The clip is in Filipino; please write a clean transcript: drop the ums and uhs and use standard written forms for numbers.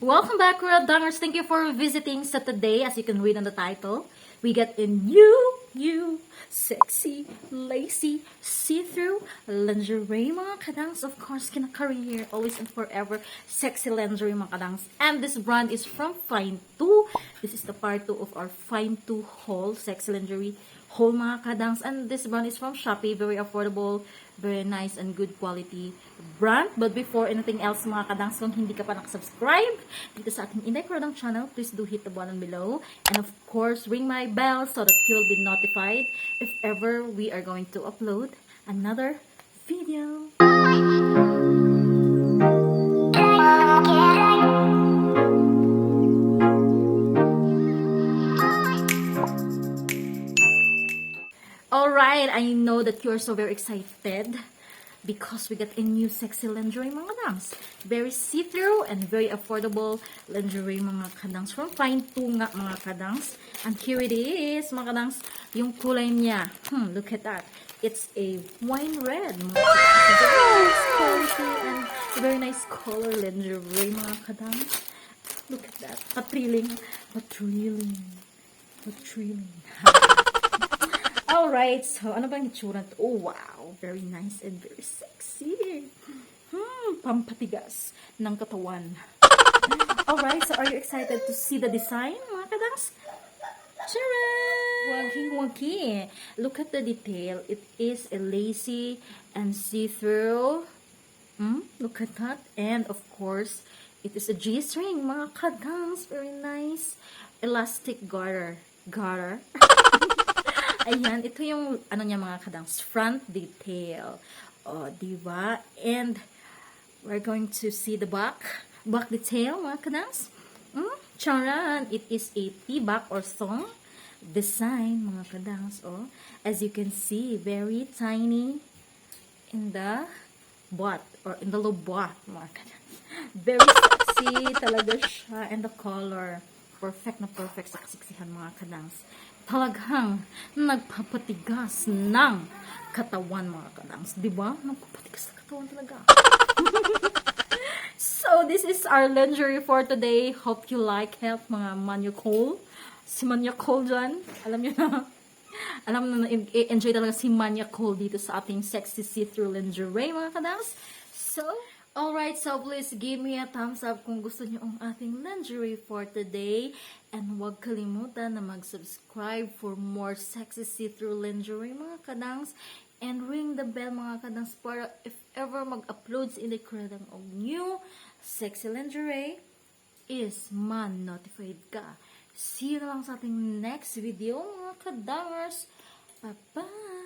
Welcome back, Kuradangerz. Thank you for visiting. So today, as you can read on the title, we get a new, sexy, lacy, see-through lingerie, mga kadangs. Of course, kinakarry here, always and forever, sexy lingerie, mga kadangs. And this brand is from Finetoo. This is the part 2 of our Finetoo haul, sexy lingerie haul, mga kadangs. And this brand is from Shopee, very affordable, very nice and good quality brand. But before anything else, mga kadangs, kung hindi ka pa nakasubscribe dito sa ating Inday Kuradang channel, please do hit the button below. And of course, ring my bell so that you will be notified if ever we are going to upload another video. Alright, I know that you are so very excited because we got a new sexy lingerie, mga kadangs. Very see-through and very affordable lingerie, mga kadangs. From Finetoo nga, mga kadangs. And here it is, mga kadangs. Yung kulay niya. Look at that. It's a wine red, mga kadangs. Very nice quality and very nice color lingerie, mga kadangs. Look at that. Thrilling. Alright, so ano bang itsura? Oh, wow. Very nice and very sexy. Pampatigas ng katawan. Alright, so are you excited to see the design, mga kadangs? Charan! Wagi. Look at the detail. It is a lacy and see-through. Look at that. And of course, it is a G-string, mga kadangs. Very nice. Elastic garter. Ayan, ito yung, ano niya, mga kadangs, front detail. O, diba? And, we're going to see the back detail, mga kadangs. Charan! It is a T-back or thong design, mga kadangs. O, as you can see, very tiny in the butt, or in the low butt, mga kadangs. Very sexy talaga siya. And the color, perfect na perfect sa kasiksihan, mga kadangs. Talagang nagpapatigas ng katawan, mga kadangs. Diba? Nagpapatigas ng katawan talaga. So, this is our lingerie for today. Hope you like it, mga manyakol. Si manyakol dyan. Alam nyo na. Alam na, enjoy talaga si manyakol dito sa ating sexy see-through lingerie, mga kadangs. So, alright, so please give me a thumbs up kung gusto nyo ang ating lingerie for today. And huwag kalimutan na mag-subscribe for more sexy see-through lingerie, mga kadangs. And ring the bell, mga kadangs, para if ever mag-upload sa Inday Kuradang of new sexy lingerie, is man-notified ka. See you na lang sa ating next video, mga kadangers. Bye-bye!